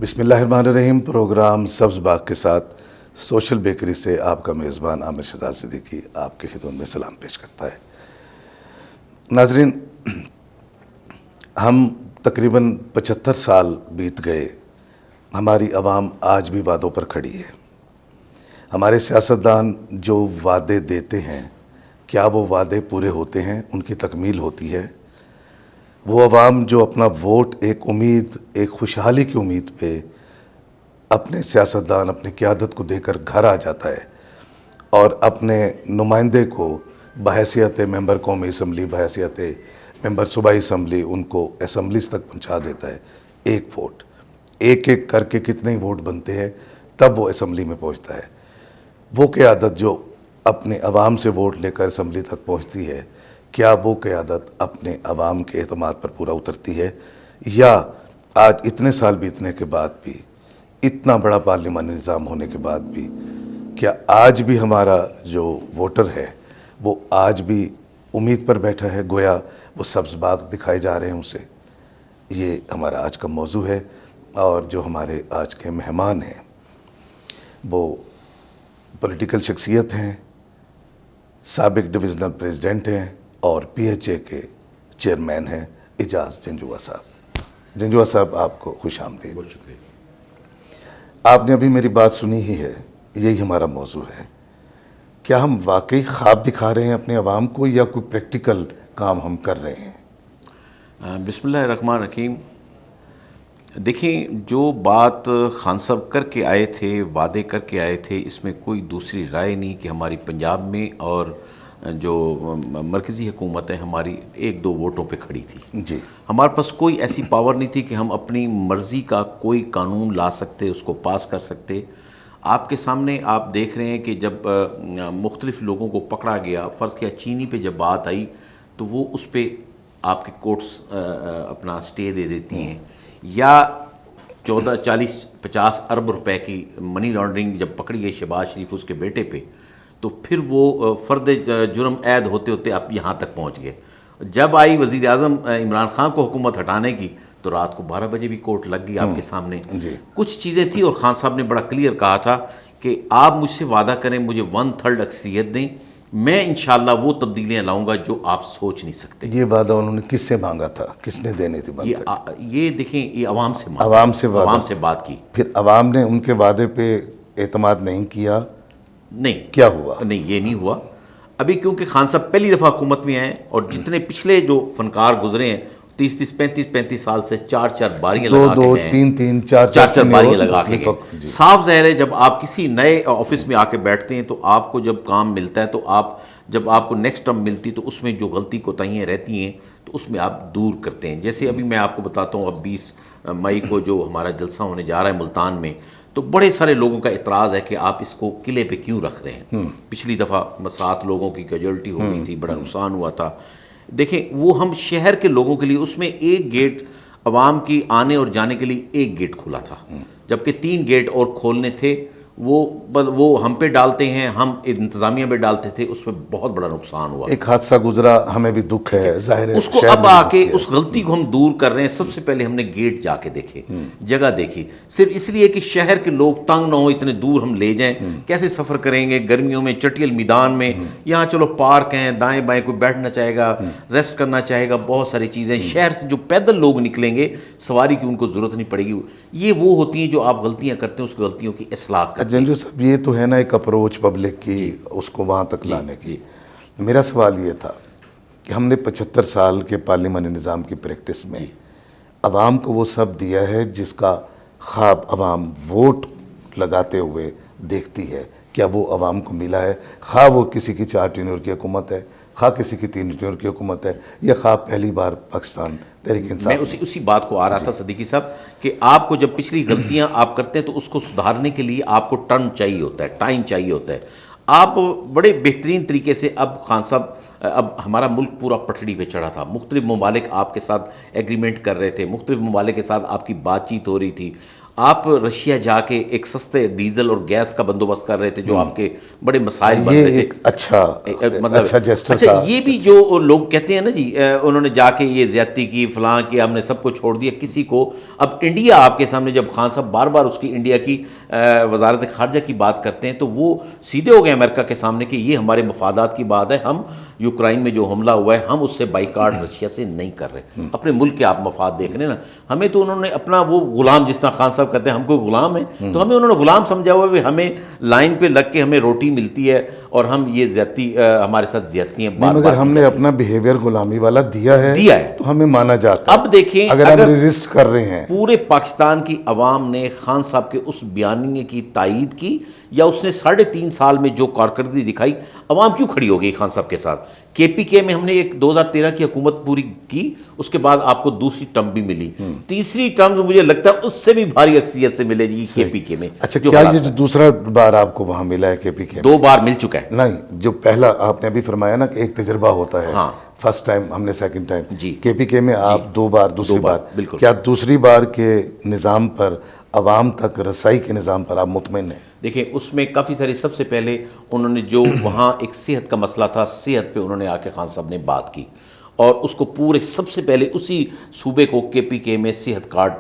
بسم اللہ الرحمن الرحیم۔ پروگرام سبز باغ کے ساتھ سوشل بیکری سے آپ کا میزبان عامر شہزاد صدیقی آپ کی خدمت میں سلام پیش کرتا ہے۔ ناظرین، ہم تقریباً 75 سال بیت گئے، ہماری عوام آج بھی وعدوں پر کھڑی ہے۔ ہمارے سیاستدان جو وعدے دیتے ہیں، کیا وہ وعدے پورے ہوتے ہیں؟ ان کی تکمیل ہوتی ہے؟ وہ عوام جو اپنا ووٹ ایک امید، ایک خوشحالی کی امید پہ اپنے سیاستدان، اپنی قیادت کو دے کر گھر آ جاتا ہے اور اپنے نمائندے کو بحیثیت ممبر قومی اسمبلی، بحیثیت ممبر صوبائی اسمبلی ان کو اسمبلیز تک پہنچا دیتا ہے، ایک ووٹ ایک ایک کر کے کتنے ووٹ بنتے ہیں تب وہ اسمبلی میں پہنچتا ہے۔ وہ قیادت جو اپنے عوام سے ووٹ لے کر اسمبلی تک پہنچتی ہے، کیا وہ قیادت اپنے عوام کے اعتماد پر پورا اترتی ہے؟ یا آج اتنے سال بیتنے کے بعد بھی، اتنا بڑا پارلیمانی نظام ہونے کے بعد بھی، کیا آج بھی ہمارا جو ووٹر ہے وہ آج بھی امید پر بیٹھا ہے، گویا وہ سبز باغ دکھائے جا رہے ہیں اسے؟ یہ ہمارا آج کا موضوع ہے، اور جو ہمارے آج کے مہمان ہیں وہ پولیٹیکل شخصیت ہیں، سابق ڈویژنل پریزیڈنٹ ہیں اور پی ایچ اے کے چیئرمین ہیں، اعجاز جنجوعہ صاحب۔ جنجوعہ صاحب، آپ کو خوش آمدید۔ بہت شکریہ۔ آپ نے ابھی میری بات سنی ہی ہے، یہی ہمارا موضوع ہے۔ کیا ہم واقعی خواب دکھا رہے ہیں اپنے عوام کو، یا کوئی پریکٹیکل کام ہم کر رہے ہیں؟ بسم اللہ الرحمن الرحیم۔ دیکھیں، جو بات خان صاحب کر کے آئے تھے، وعدے کر کے آئے تھے، اس میں کوئی دوسری رائے نہیں کہ ہماری پنجاب میں اور جو مرکزی حکومت ہے ہماری ایک دو ووٹوں پہ کھڑی تھی۔ جی، ہمارے پاس کوئی ایسی پاور نہیں تھی کہ ہم اپنی مرضی کا کوئی قانون لا سکتے، اس کو پاس کر سکتے۔ آپ کے سامنے آپ دیکھ رہے ہیں کہ جب مختلف لوگوں کو پکڑا گیا، فرض کیا چینی پہ جب بات آئی تو وہ اس پہ آپ کے کورٹس اپنا سٹے دے دیتی ہیں، یا 40-50 ارب روپے کی منی لانڈرنگ جب پکڑی گئی شہباز شریف اس کے بیٹے پہ، تو پھر وہ فرد جرم عائد ہوتے ہوتے آپ یہاں تک پہنچ گئے۔ جب آئی وزیر اعظم عمران خان کو حکومت ہٹانے کی تو رات کو 12 بجے بھی کورٹ لگ گئی آپ کے سامنے۔ جی، کچھ چیزیں تھیں اور خان صاحب نے بڑا کلیئر کہا تھا کہ آپ مجھ سے وعدہ کریں، مجھے 1/3 اکثریت دیں، میں انشاءاللہ وہ تبدیلیاں لاؤں گا جو آپ سوچ نہیں سکتے۔ یہ وعدہ انہوں نے کس سے مانگا تھا؟ کس نے دینے تھی؟ یہ دیکھیں، یہ عوام سے مانگا، عوام سے وعدہ، عوام سے بات کی۔ پھر عوام نے ان کے وعدے پہ اعتماد نہیں کیا، نہیں، کیا ہوا؟ نہیں، یہ نہیں ہوا ابھی، کیونکہ خان صاحب پہلی دفعہ حکومت میں آئے اور جتنے پچھلے جو فنکار گزرے ہیں 30-30 35-35 سال سے 4 باریاں لگا کے گئے ہیں، 3 4 باریاں لگا کے گئے۔ جی، صاف ظاہر ہے جب آپ کسی نئے آفس میں آ کے بیٹھتے ہیں تو آپ کو جب کام ملتا ہے تو جب آپ کو نیکسٹ ٹرم ملتی تو اس میں جو غلطی کوتاہیاں رہتی ہیں تو اس میں آپ دور کرتے ہیں۔ جیسے ابھی میں آپ کو بتاتا ہوں، اب 20 مئی کو جو ہمارا جلسہ ہونے جا رہا ہے ملتان میں، تو بڑے سارے لوگوں کا اعتراض ہے کہ آپ اس کو قلعے پہ کیوں رکھ رہے ہیں۔ پچھلی دفعہ 7 لوگوں کی کیجولٹی ہو گئی تھی، بڑا نقصان ہوا تھا۔ دیکھیں، وہ ہم شہر کے لوگوں کے لیے اس میں ایک گیٹ عوام کی آنے اور جانے کے لیے ایک گیٹ کھلا تھا، جبکہ 3 گیٹ اور کھولنے تھے۔ وہ ہم پہ ڈالتے ہیں، ہم انتظامیہ پہ ڈالتے تھے، اس میں بہت بڑا نقصان ہوا۔ ایک حادثہ گزرا، ہمیں بھی دکھ ہے، ظاہر ہے اس کو اب آ کے اس غلطی کو ہم دور کر رہے ہیں۔ سب سے پہلے ہم نے گیٹ جا کے دیکھے، جگہ دیکھی، صرف اس لیے کہ شہر کے لوگ تنگ نہ ہو، اتنے دور ہم لے جائیں، کیسے سفر کریں گے گرمیوں میں چٹیل میدان میں؟ یہاں چلو پارک ہیں، دائیں بائیں کوئی بیٹھنا چاہے گا، ریسٹ کرنا چاہے گا، بہت ساری چیزیں۔ شہر سے جو پیدل لوگ نکلیں گے، سواری کی ان کو ضرورت نہیں پڑے گی۔ یہ وہ ہوتی ہیں جو آپ غلطیاں کرتے ہیں، اس غلطیوں کی اصلاح کرتے ہیں۔ جنجو صاحب، یہ تو ہے نا ایک اپروچ پبلک کی، اس کو وہاں تک لانے کی۔ میرا سوال یہ تھا کہ ہم نے 75 سال کے پارلیمانی نظام کی پریکٹس میں عوام کو وہ سب دیا ہے جس کا خواب عوام ووٹ لگاتے ہوئے دیکھتی ہے، کیا وہ عوام کو ملا ہے؟ خواہ وہ کسی کی 4 ٹینیور کی حکومت ہے، خواہ کسی کی 3 ٹینیور کی حکومت ہے، یا خواہ پہلی بار پاکستان تحریک انصاف۔ میں اسی بات کو آ رہا تھا صدیقی صاحب، کہ آپ کو جب پچھلی غلطیاں آپ کرتے ہیں تو اس کو سدھارنے کے لیے آپ کو ٹرن چاہیے ہوتا ہے، ٹائم چاہیے ہوتا ہے۔ آپ بڑے بہترین طریقے سے، اب خان صاحب، اب ہمارا ملک پورا پٹڑی پہ چڑھا تھا، مختلف ممالک آپ کے ساتھ ایگریمنٹ کر رہے تھے، مختلف ممالک کے ساتھ آپ کی بات چیت ہو رہی تھی۔ آپ رشیا جا کے ایک سستے ڈیزل اور گیس کا بندوبست کر رہے تھے جو آپ کے بڑے مسائل بن رہے تھے. اچھا جسٹر تھا. یہ بھی جو لوگ کہتے ہیں نا جی انہوں نے جا کے یہ زیادتی کی فلاں کی ہم نے سب کو چھوڑ دیا کسی کو. اب انڈیا آپ کے سامنے جب خان صاحب بار بار اس کی انڈیا کی وزارت خارجہ کی بات کرتے ہیں تو وہ سیدھے ہو گئے امریکہ کے سامنے کہ یہ ہمارے مفادات کی بات ہے, ہم یوکرائن میں جو حملہ ہوا ہے ہم اس سے بائیکاٹ رشیا سے نہیں کر رہے, اپنے ملک کے آپ مفاد دیکھ رہے ہیں نا. ہمیں تو انہوں نے اپنا وہ غلام, جس طرح خان صاحب کہتے ہیں ہم کوئی غلام ہیں, تو ہمیں انہوں نے غلام سمجھا ہوا ہے, ہمیں لائن پہ لگ کے ہمیں روٹی ملتی ہے اور ہم یہ زیادتی ہمارے ساتھ زیادتیاں بار مگر ہم نے اپنا بیہیویئر غلامی والا دیا ہے تو ہمیں مانا جاتا ہے. اب دیکھیں اگر ہم ریزسٹ کر رہے ہیں, پورے پاکستان کی عوام نے خان صاحب کے اس بیانیے کی تائید کی یا اس نے 3.5 سال میں جو کارکردگی دکھائی, عوام کیوں کھڑی ہو گئی خان صاحب کے ساتھ. کے پی کے میں ہم نے ایک 2013 کی حکومت پوری کی, اس کے بعد آپ کو دوسری ٹرم بھی ملی, تیسری ٹرم مجھے لگتا ہے اس سے بھی بھاری اکثریت سے ملے گی کے پی کے میں. اچھا کیا یہ جو دوسرا بار آپ کو وہاں ملا ہے کے پی کے؟ 2 بار مل چکا ہے. نہیں, جو پہلا آپ نے ابھی فرمایا نا کہ ایک تجربہ ہوتا ہے, فرسٹ ٹائم ہم نے سیکنڈ ٹائم کے پی کے میں آپ 2 بار دوسری بار, کیا دوسری بار کے نظام پر عوام تک رسائی کے نظام پر آپ مطمئن ہیں؟ دیکھیں اس میں کافی سارے, سب سے پہلے انہوں نے جو وہاں ایک صحت کا مسئلہ تھا, صحت پہ انہوں نے آ کے خان صاحب نے بات کی اور اس کو پورے سب سے پہلے اسی صوبے کو کے پی کے میں صحت کارڈ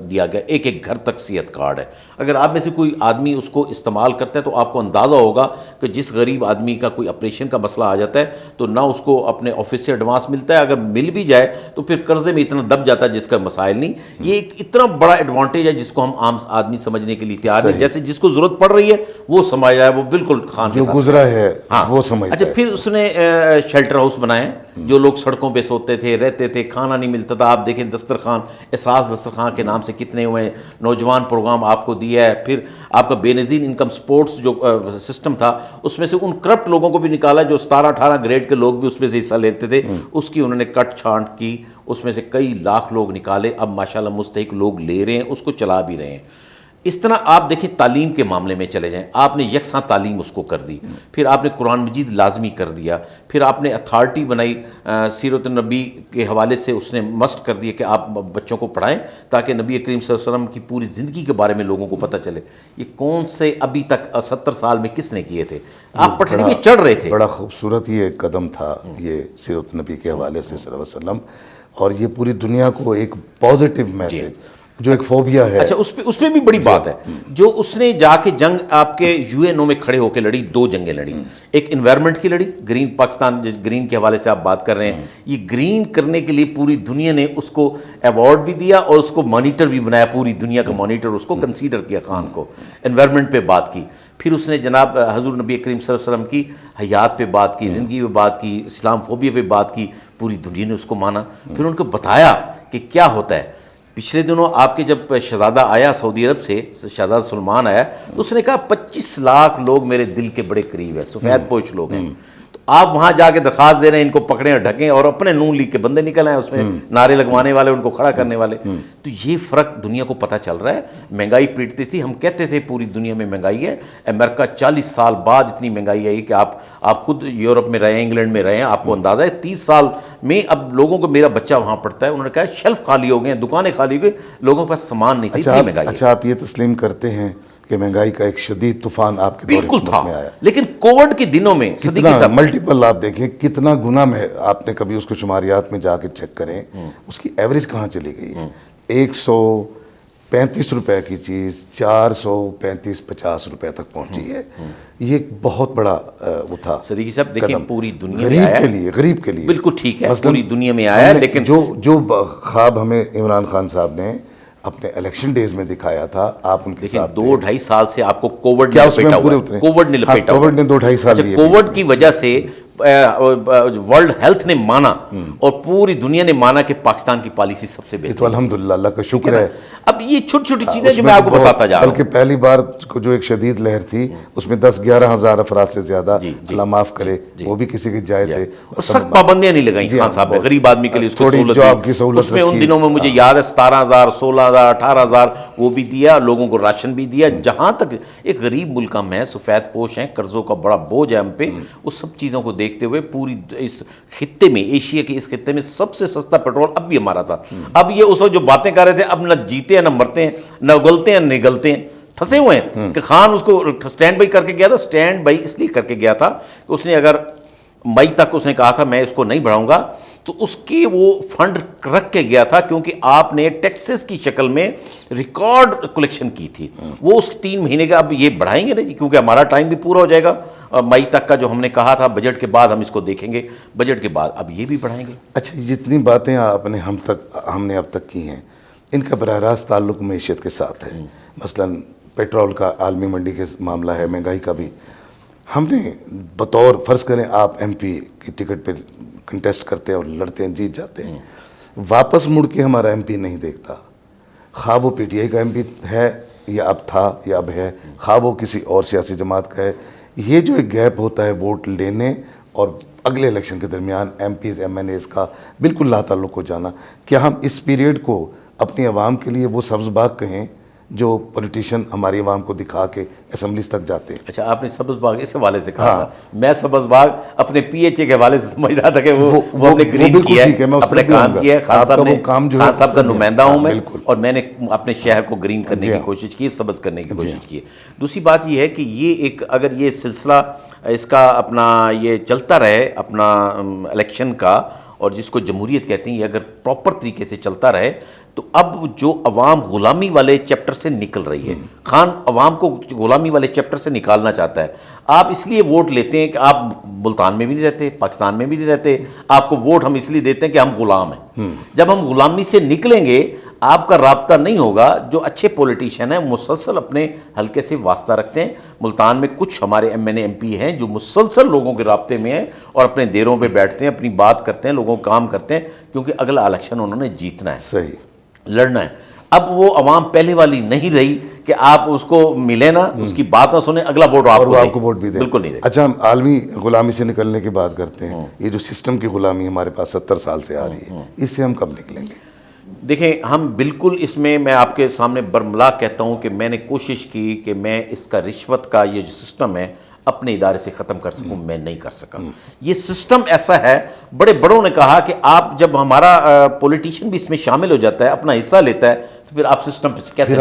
دیا گیا, ایک گھر تک صحت کارڈ ہے. اگر آپ میں سے کوئی آدمی اس کو استعمال کرتا ہے تو آپ کو اندازہ ہوگا کہ جس غریب آدمی کا کوئی آپریشن کا مسئلہ آ جاتا ہے تو نہ اس کو اپنے آفس سے ایڈوانس ملتا ہے, اگر مل بھی جائے تو پھر قرضے میں اتنا دب جاتا ہے جس کا مسائل نہیں. یہ ایک اتنا بڑا ایڈوانٹیج ہے جس کو ہم عام آدمی سمجھنے کے لیے تیار نہیں, جیسے جس کو ضرورت پڑ رہی ہے وہ سمجھ رہا ہے, وہ بالکل خان کے ساتھ گزرا ہے وہ سمجھتا ہے. اچھا پھر اس نے شیلٹر ہاؤس بنائے, جو لوگ سڑکوں پہ سوتے تھے, رہتے تھے, کھانا نہیں ملتا تھا. آپ دیکھیں دسترخوان, احساس دسترخوان کے نام سے کتنے ہوئے ہیں, نوجوان پروگرام آپ کو دیا ہے. پھر آپ کا بے نظیر انکم سپورٹس جو سسٹم تھا اس میں سے ان کرپٹ لوگوں کو بھی نکالا, جو 17-18 گریڈ کے لوگ بھی اس میں سے حصہ لیتے تھے, اس کی انہوں نے کٹ چھانٹ کی, اس میں سے کئی لاکھ لوگ نکالے. اب ماشاءاللہ مستحق لوگ لے رہے ہیں, اس کو چلا بھی رہے ہیں. اس طرح آپ دیکھیں تعلیم کے معاملے میں چلے جائیں, آپ نے یکساں تعلیم اس کو کر دی, پھر آپ نے قرآن مجید لازمی کر دیا, پھر آپ نے اتھارٹی بنائی سیرت النبی کے حوالے سے, اس نے مسٹ کر دیا کہ آپ بچوں کو پڑھائیں تاکہ نبی کریم صلی اللہ علیہ وسلم کی پوری زندگی کے بارے میں لوگوں کو پتہ چلے. یہ کون سے ابھی تک 70 سال میں کس نے کیے تھے؟ آپ پٹھڑی میں چڑھ رہے تھے. بڑا خوبصورت یہ قدم تھا یہ سیرت النبی کے حوالے سے صلی اللہ علیہ وسلم, اور یہ پوری دنیا کو ایک پازیٹیو میسج جو ایک فوبیا ہے. اچھا اس پہ بھی بڑی بات ہے جو اس نے جا کے جنگ آپ کے یو این او میں کھڑے ہو کے لڑی, 2 جنگیں لڑی. ایک انوائرمنٹ کی لڑی, گرین پاکستان, گرین کے حوالے سے آپ بات کر رہے ہیں, یہ گرین کرنے کے لیے پوری دنیا نے اس کو ایوارڈ بھی دیا اور اس کو مانیٹر بھی بنایا, پوری دنیا کا مانیٹر اس کو کنسیڈر کیا خان کو. انوائرمنٹ پہ بات کی, پھر اس نے جناب حضور نبی کریم صلی اللہ علیہ وسلم کی حیات پہ بات کی, زندگی پہ بات کی, اسلام فوبیا پہ بات کی, پوری دنیا نے اس کو مانا. پھر ان کو بتایا کہ کیا ہوتا ہے. پچھلے دنوں آپ کے جب شہزادہ آیا سعودی عرب سے, شہزادہ سلمان آیا, تو اس نے کہا 25 لاکھ لوگ میرے دل کے بڑے قریب ہیں, سفید پوش لوگ ہیں. تو آپ وہاں جا کے درخواست دے رہے ہیں ان کو پکڑیں اور ڈھکیں, اور اپنے نون لیگ کے بندے نکل آئے اس میں نعرے لگوانے والے, ان کو کھڑا کرنے والے. تو یہ فرق دنیا کو پتہ چل رہا ہے. مہنگائی پیٹتی تھی, ہم کہتے تھے پوری دنیا میں مہنگائی ہے, امریکہ 40 سال بعد اتنی مہنگائی آئی کہ آپ خود یورپ میں رہے ہیں, انگلینڈ میں رہے ہیں, آپ کو اندازہ ہے 30 سال میں اب لوگوں کو, میرا بچہ وہاں پڑھتا ہے, انہوں نے کہا شیلف خالی ہو گئے ہیں, دکانیں خالی ہو گئی, لوگوں کے پاس سامان نہیں تھا, اتنی مہنگائی. اچھا آپ یہ تسلیم کرتے ہیں کہ مہنگائی کا ایک شدید طوفان آپ کے بالکل تھا, میں آیا, لیکن کووڈ کے دنوں میں ملٹیپل آپ دیکھیں کتنا گنا میں, آپ نے کبھی اس کو شماریات میں جا کے چیک کریں, اس کی ایوریج کہاں چلی گئی. 135 روپے کی چیز 435-50 روپے تک پہنچی ہے. یہ ایک بہت بڑا وہ تھا. صدیقی صاحب دیکھیں پوری دنیا میں آیا, غریب کے لیے بالکل ٹھیک ہے, پوری دنیا میں آیا, لیکن جو خواب ہمیں عمران خان صاحب نے اپنے الیکشن ڈیز میں دکھایا تھا, آپ ان کے ساتھ 2-2.5 سال سے آپ کو کووڈ نے لپیٹا ہوا ہے. کووڈ نے لپیٹا ہوا, کووڈ نے 2-2.5 سال لیے. کووڈ کی وجہ سے ورلڈ ہیلتھ نے مانا اور پوری دنیا نے مانا کہ پاکستان کی پالیسی سب سے بہتر. تو الحمدللہ اللہ کا شکر ہے. اب یہ چھوٹی چھوٹی چیزیں جو میں آپ کو بتاتا جا رہا ہوں, بلکہ پہلی بار جو ایک شدید لہر تھی اس میں 10-11 ہزار افراد سے زیادہ, اللہ معاف کرے, وہ بھی کسی کے جائے تھے, اور سخت پابندیاں نہیں لگائیں خان صاحب نے غریب آدمی کے لیے. اس کی سہولت اس میں ان دنوں میں مجھے یاد ہے 17,000 16,000 18,000 وہ بھی دیا, لوگوں کو راشن بھی دیا. جہاں تک ایک غریب ملک ہم ہیں, سفید پوش ہیں, قرضوں کا بڑا بوجھ ہے ہم پہ, وہ سب چیزوں کو دیکھتے ہوئے پوری اس خطے میں، ایشیا کے اس خطے میں سب سے سستا پیٹرول اب بھی ہمارا تھا. اب یہ اس وقت جو باتیں کر رہے تھے، اب نہ جیتے ہیں نہ مرتے ہیں، نہ اگلتے ہیں نہ نگلتے ہیں، پھنسے ہوئے ہیں. کہ خان اس کو سٹینڈ بائی کر کے گیا تھا. سٹینڈ بائی اس لیے کر کے گیا تھا کہ اس نے اگر مئی تک اس نے کہا تھا میں اس کو نہیں بڑھاؤں گا، تو اس کے وہ فنڈ رکھ کے گیا تھا، کیونکہ آپ نے ٹیکسز کی شکل میں ریکارڈ کلیکشن کی تھی. وہ اس 3 مہینے کا اب یہ بڑھائیں گے نا جی، کیونکہ ہمارا ٹائم بھی پورا ہو جائے گا. مئی تک کا جو ہم نے کہا تھا بجٹ کے بعد ہم اس کو دیکھیں گے، بجٹ کے بعد اب یہ بھی بڑھائیں گے. اچھا، جتنی باتیں آپ نے ہم نے اب تک کی ہیں، ان کا براہ راست تعلق معیشت کے ساتھ ہے. مثلا پیٹرول کا عالمی منڈی کے معاملہ ہے، مہنگائی کا بھی. ہم نے بطور فرض کریں آپ ایم پی کی ٹکٹ پہ کنٹیسٹ کرتے ہیں اور لڑتے ہیں، جیت جاتے ہیں، واپس مڑ کے ہمارا ایم پی نہیں دیکھتا، خواہ وہ پی ٹی آئی کا ایم پی ہے یا اب تھا یا اب ہے، خواہ وہ کسی اور سیاسی جماعت کا ہے. یہ جو ایک گیپ ہوتا ہے ووٹ لینے اور اگلے الیکشن کے درمیان MPs MNAs کا بالکل لا تعلق ہو جانا، کیا ہم اس پیریڈ کو اپنی عوام کے لیے وہ سبز باغ کہیں جو پولیٹیشین ہماری عوام کو دکھا کے اسمبلیز تک جاتے ہیں؟ اچھا، آپ نے سبز باغ اس حوالے سے کہا تھا. میں سبز باغ اپنے پی ایچ اے کے حوالے سے سمجھ رہا تھا کہ وہ نے گرین کیا ہے، اپنے کام کیا ہے. خان صاحب کا نمائندہ ہوں میں، اور میں نے اپنے شہر کو گرین کرنے کی کوشش کی، سبز کرنے کی کوشش کی. دوسری بات یہ ہے کہ یہ ایک اگر یہ سلسلہ اس کا اپنا یہ چلتا رہے اپنا الیکشن کا، اور جس کو جمہوریت کہتے ہیں، یہ اگر پراپر طریقے سے چلتا رہے تو اب جو عوام غلامی والے چیپٹر سے نکل رہی ہے، خان عوام کو غلامی والے چیپٹر سے نکالنا چاہتا ہے. آپ اس لیے ووٹ لیتے ہیں کہ آپ ملتان میں بھی نہیں رہتے، پاکستان میں بھی نہیں رہتے، آپ کو ووٹ ہم اس لیے دیتے ہیں کہ ہم غلام ہیں. جب ہم غلامی سے نکلیں گے، آپ کا رابطہ نہیں ہوگا. جو اچھے پولیٹیشین ہیں مسلسل اپنے حلقے سے واسطہ رکھتے ہیں. ملتان میں کچھ ہمارے MNA MP ہیں جو مسلسل لوگوں کے رابطے میں ہیں اور اپنے دیروں پہ بیٹھتے ہیں، اپنی بات کرتے ہیں، لوگوں کو کام کرتے ہیں، کیونکہ اگلا الیکشن انہوں نے جیتنا ہے، صحیح لڑنا ہے. اب وہ عوام پہلے والی نہیں رہی کہ آپ اس کو ملے نا، اس کی بات نہ سنیں، اگلا ووٹ آپ کو ووٹ بھی دیں. بالکل نہیں دیں. اچھا، ہم عالمی غلامی سے نکلنے کی بات کرتے ہیں. یہ جو سسٹم کی غلامی ہمارے پاس 70 سال سے آ رہی ہے، اس سے ہم کب نکلیں گے؟ دیکھیں، ہم بالکل اس میں آپ کے سامنے برملا کہتا ہوں کہ میں نے کوشش کی کہ میں اس کا رشوت کا یہ جو سسٹم ہے اپنے ادارے سے ختم کر سکوں، میں نہیں کر سکا. یہ سسٹم ایسا ہے، بڑے بڑوں نے کہا کہ آپ جب ہمارا پولیٹیشین بھی اس میں شامل ہو جاتا ہے، اپنا حصہ لیتا ہے، تو پھر آپ سسٹم کیسے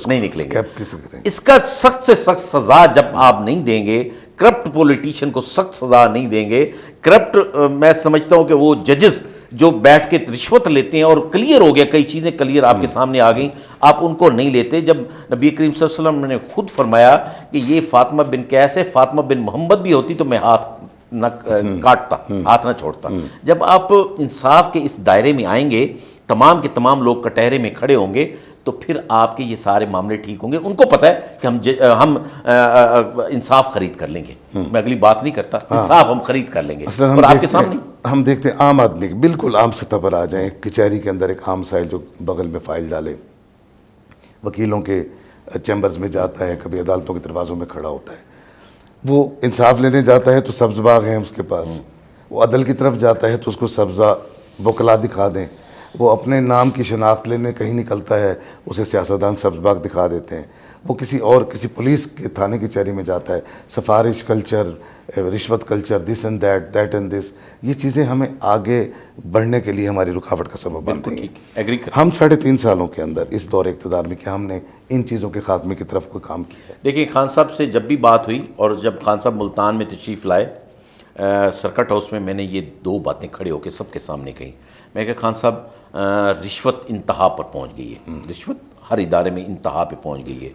نہیں نکلیں گے. اس کا سخت سے سخت سزا جب آپ نہیں دیں گے، کرپٹ پولیٹیشین کو سخت سزا نہیں دیں گے. کرپٹ میں سمجھتا ہوں کہ وہ ججز جو بیٹھ کے رشوت لیتے ہیں، اور کلیئر ہو گیا، کئی چیزیں کلیئر آپ کے سامنے آ گئیں، آپ ان کو نہیں لیتے. جب نبی کریم صلی اللہ علیہ وسلم نے خود فرمایا کہ یہ فاطمہ بن قیس ہے، فاطمہ بن محمد بھی ہوتی تو میں ہاتھ نہ کاٹتا، ہاتھ نہ چھوڑتا. جب آپ انصاف کے اس دائرے میں آئیں گے، تمام کے تمام لوگ کٹہرے میں کھڑے ہوں گے، تو پھر آپ کے یہ سارے معاملے ٹھیک ہوں گے. ان کو پتہ ہے کہ ہم انصاف خرید کر لیں گے. میں اگلی بات نہیں کرتا، انصاف ہم خرید کر لیں گے. اور آپ کے سامنے ہم دیکھتے ہیں عام آدمی بالکل عام سطح پر آ جائیں، کچہری کے اندر ایک عام سائل جو بغل میں فائل ڈالے، وکیلوں کے چیمبرز میں جاتا ہے، کبھی عدالتوں کے دروازوں میں کھڑا ہوتا ہے، وہ انصاف لینے جاتا ہے تو سبز باغ ہیں اس کے پاس، وہ عدل کی طرف جاتا ہے تو اس کو سبزہ وکلا دکھا دیں، وہ اپنے نام کی شناخت لینے کہیں نکلتا ہے، اسے سیاستدان سبز باغ دکھا دیتے ہیں. وہ کسی پولیس کے تھانے کی کچہری میں جاتا ہے، سفارش کلچر، رشوت culture, this and that and this, یہ چیزیں ہمیں آگے بڑھنے کے لیے ہماری رکاوٹ کا سبب بن رہی ہیں. ہم 3.5 سالوں کے اندر اس دور اقتدار میں کیا ہم نے ان چیزوں کے خاتمے کی طرف کوئی کام کیا ہے؟ دیکھیں، خان صاحب سے جب بھی بات ہوئی، اور جب خان صاحب ملتان میں تشریف لائے سرکٹ ہاؤس میں، میں نے یہ 2 باتیں کھڑے ہو کے سب کے سامنے کہیں. میں کہ خان صاحب، رشوت انتہا پر پہنچ گئی ہے، رشوت ہر ادارے میں انتہا پہ پہنچ گئی ہے.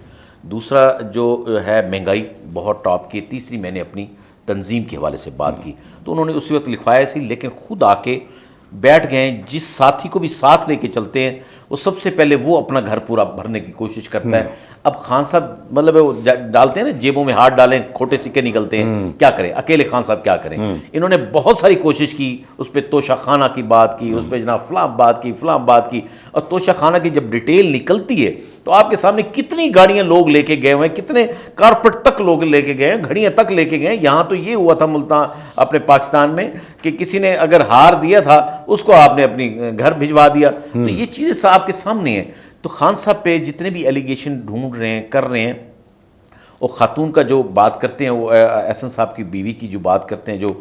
دوسرا جو ہے مہنگائی بہت ٹاپ کی. تیسری میں نے اپنی تنظیم کے حوالے سے بات کی، تو انہوں نے اسی وقت لکھوایا سی، لیکن خود آ کے بیٹھ گئے. جس ساتھی کو بھی ساتھ لے کے چلتے ہیں، وہ سب سے پہلے وہ اپنا گھر پورا بھرنے کی کوشش کرتا ہے. اب خان صاحب مطلب وہ ڈالتے ہیں نا، جیبوں میں ہاتھ ڈالیں کھوٹے سکے نکلتے ہیں، کیا کریں اکیلے خان صاحب کیا کریں. انہوں نے بہت ساری کوشش کی، اس پہ توشہ خانہ کی بات کی، اس پہ جناب فلاں بات کی. اور توشہ خانہ کی جب ڈیٹیل نکلتی ہے تو آپ کے سامنے کتنی گاڑیاں لوگ لے کے گئے ہوئے ہیں، کتنے کارپیٹ تک لوگ لے کے گئے ہیں، گھڑیاں تک لے کے گئے ہیں. یہاں تو یہ ہوا تھا ملتان اپنے پاکستان میں کہ کسی نے اگر ہار دیا تھا اس کو آپ نے اپنی گھر بھجوا دیا. تو یہ چیزیں آپ کے سامنے ہیں. تو خان صاحب پہ جتنے بھی ایلیگیشن ڈھونڈ رہے ہیں، کر رہے ہیں، اور خاتون کا جو بات کرتے ہیں وہ احسن صاحب کی بیوی کی جو بات کرتے ہیں، جو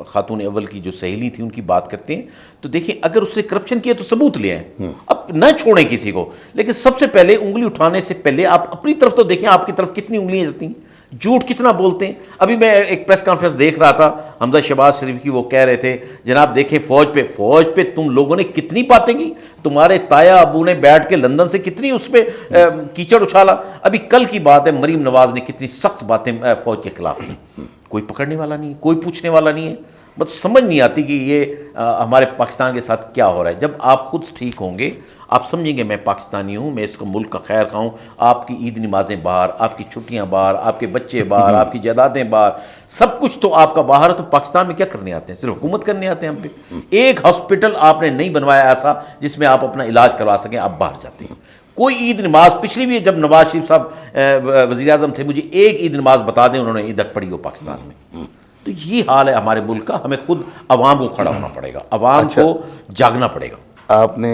خاتون اول کی جو سہیلی تھی ان کی بات کرتے ہیں، تو دیکھیں اگر اس نے کرپشن کیا تو ثبوت لے آئیں، اب نہ چھوڑیں کسی کو، لیکن سب سے پہلے انگلی اٹھانے سے پہلے آپ اپنی طرف تو دیکھیں آپ کی طرف کتنی انگلیاں جاتی ہیں، جھوٹ کتنا بولتے ہیں۔ ابھی میں ایک پریس کانفرنس دیکھ رہا تھا حمزہ شہباز شریف کی، وہ کہہ رہے تھے جناب دیکھیں فوج پہ تم لوگوں نے کتنی باتیں کی، تمہارے تایا ابو نے بیٹھ کے لندن سے کتنی اس پہ کیچڑ اچھالا۔ ابھی کل کی بات ہے مریم نواز نے کتنی سخت باتیں فوج کے خلاف کی، کوئی پکڑنے والا نہیں ہے، کوئی پوچھنے والا نہیں ہے۔ بس سمجھ نہیں آتی کہ یہ ہمارے پاکستان کے ساتھ کیا ہو رہا ہے۔ جب آپ خود ٹھیک ہوں گے، آپ سمجھیں گے میں پاکستانی ہوں، میں اس کو ملک کا خیر خواہ ہوں، آپ کی عید نمازیں باہر، آپ کی چھٹیاں باہر، آپ کے بچے باہر، آپ کی جائیدادیں باہر، سب کچھ تو آپ کا باہر ہے، تو پاکستان میں کیا کرنے آتے ہیں؟ صرف حکومت کرنے آتے ہیں ہم پہ۔ ایک ہاسپٹل آپ نے نہیں بنوایا ایسا جس میں آپ اپنا علاج کروا سکیں، آپ باہر جاتے ہیں۔ کوئی عید نماز پچھلی بھی جب نواز شریف صاحب وزیر اعظم تھے، مجھے ایک عید نماز بتا دیں انہوں نے ادھر پڑھی ہو پاکستان میں۔ تو یہ حال ہے ہمارے ملک کا، ہمیں خود عوام کو کھڑا ہونا پڑے گا، عوام کو جاگنا پڑے گا۔ آپ نے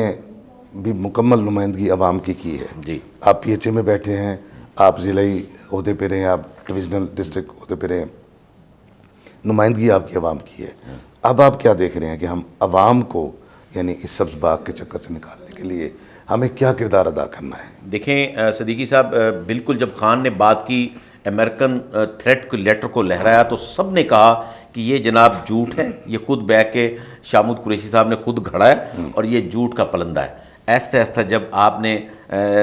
بھی مکمل نمائندگی عوام کی ہے جی، آپ پی ایچ اے میں بیٹھے ہیں، آپ ضلعی عہدے پہ رہے ہیں، آپ ڈویژنل ڈسٹرکٹ عہدے پہ رہے ہیں، نمائندگی آپ کی عوام کی ہے۔ اب آپ کیا دیکھ رہے ہیں کہ ہم عوام کو یعنی اس سبز باغ کے چکر سے نکالنے کے لیے ہمیں کیا کردار ادا کرنا ہے؟ دیکھیں صدیقی صاحب، بالکل جب خان نے بات کی امریکن تھریٹ کے لیٹر کو لہرایا تو سب نے کہا کہ یہ جناب جھوٹ ہے، یہ خود بیٹھ کے شامود قریشی صاحب نے خود گھڑا ہے اور یہ جھوٹ کا پلندہ ہے۔ ایستے ایستا جب آپ نے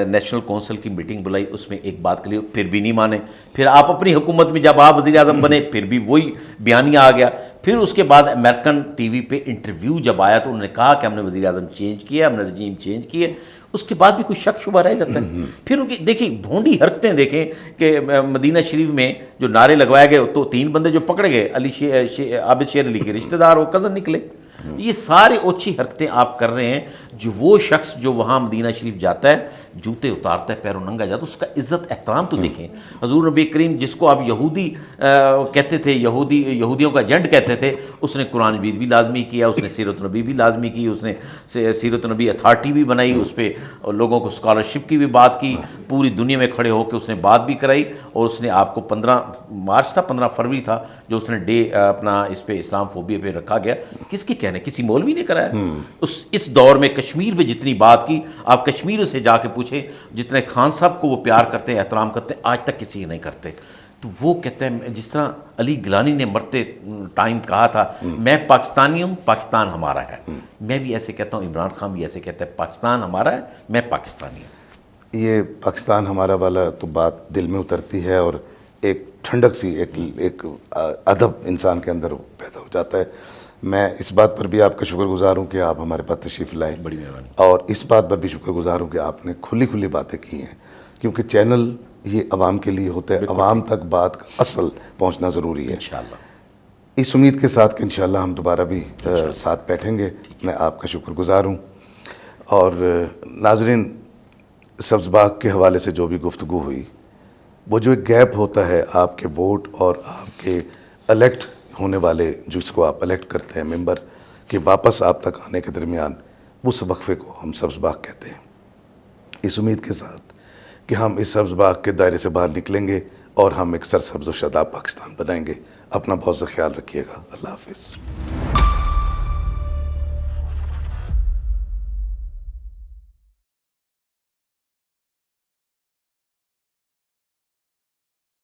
نیشنل کونسل کی میٹنگ بلائی، اس میں ایک بات کے لیے پھر بھی نہیں مانے، پھر آپ اپنی حکومت میں جب آپ وزیر اعظم بنے پھر بھی وہی بیانیہ آ گیا، پھر اس کے بعد امریکن ٹی وی پہ انٹرویو جب آیا تو انہوں نے کہا کہ ہم نے وزیر اعظم چینج کیا، ہم نے رجیم چینج کیا، اس کے بعد بھی کوئی شک شبہ رہ جاتا ہے۔ پھر ان کی دیکھیں بھونڈی حرکتیں دیکھیں کہ مدینہ شریف میں جو نعرے لگوائے گئے تو 3 بندے جو پکڑے گئے عابد شیر علی کے رشتہ دار وہ کزن نکلے۔ یہ سارے اوچھی حرکتیں آپ کر رہے ہیں۔ جو وہ شخص جو وہاں مدینہ شریف جاتا ہے، جوتے اتارتا ہے، پیروں ننگا جاتا ہے، اس کا عزت احترام تو دیکھیں۔ حضور نبی کریم جس کو آپ یہودی کہتے تھے، یہودیوں کا ایجنٹ کہتے تھے، اس نے قرآن مجید بھی لازمی کیا، اس نے سیرت نبی بھی لازمی کی، اس نے سیرت نبی اتھارٹی بھی بنائی، اس پہ لوگوں کو اسکالرشپ کی بھی بات کی، پوری دنیا میں کھڑے ہو کے اس نے بات بھی کرائی، اور اس نے آپ کو 15 مارچ تھا 15 فروری تھا جو اس نے ڈے اپنا اس پہ اسلام فوبیا پہ رکھا گیا، کس کے کہنے؟ کسی مولوی نے کرایا؟ اس دور میں کشمیر پہ جتنی بات کی، آپ کشمیر سے جا کے پوچھیں، جتنے خان صاحب کو وہ پیار کرتے ہیں، احترام کرتے ہیں، آج تک کسی نہیں کرتے۔ تو وہ کہتے ہیں جس طرح علی گیلانی نے مرتے ٹائم کہا تھا میں پاکستانی ہوں، پاکستان ہمارا ہے، میں بھی ایسے کہتا ہوں، عمران خان بھی ایسے کہتا ہے پاکستان ہمارا ہے، میں پاکستانی ہوں۔ یہ پاکستان ہمارا والا تو بات دل میں اترتی ہے اور ایک ٹھنڈک سی ایک ادب انسان کے اندر پیدا ہو جاتا ہے۔ میں اس بات پر بھی آپ کا شکر گزار ہوں کہ آپ ہمارے پاس تشریف لائے، بڑی مہربانی۔ اور اس بات پر بھی شکر گزار ہوں کہ آپ نے کھلی باتیں کی ہیں، کیونکہ چینل یہ عوام کے لیے ہوتا ہے، عوام تک بات کا اصل پہنچنا ضروری ہے۔ انشاءاللہ اس امید کے ساتھ کہ انشاءاللہ ہم دوبارہ بھی ساتھ بیٹھیں گے۔ میں آپ کا شکر گزار ہوں۔ اور ناظرین، سبز باغ کے حوالے سے جو بھی گفتگو ہوئی، وہ جو ایک گیپ ہوتا ہے آپ کے ووٹ اور آپ کے الیکٹ ہونے والے جس کو آپ الیکٹ کرتے ہیں ممبر کہ واپس آپ تک آنے کے درمیان، اس وقفے کو ہم سبز باغ کہتے ہیں۔ اس امید کے ساتھ کہ ہم اس سبز باغ کے دائرے سے باہر نکلیں گے اور ہم ایک سرسبز و شاداب پاکستان بنائیں گے۔ اپنا بہت سا خیال رکھیے گا۔ اللہ حافظ۔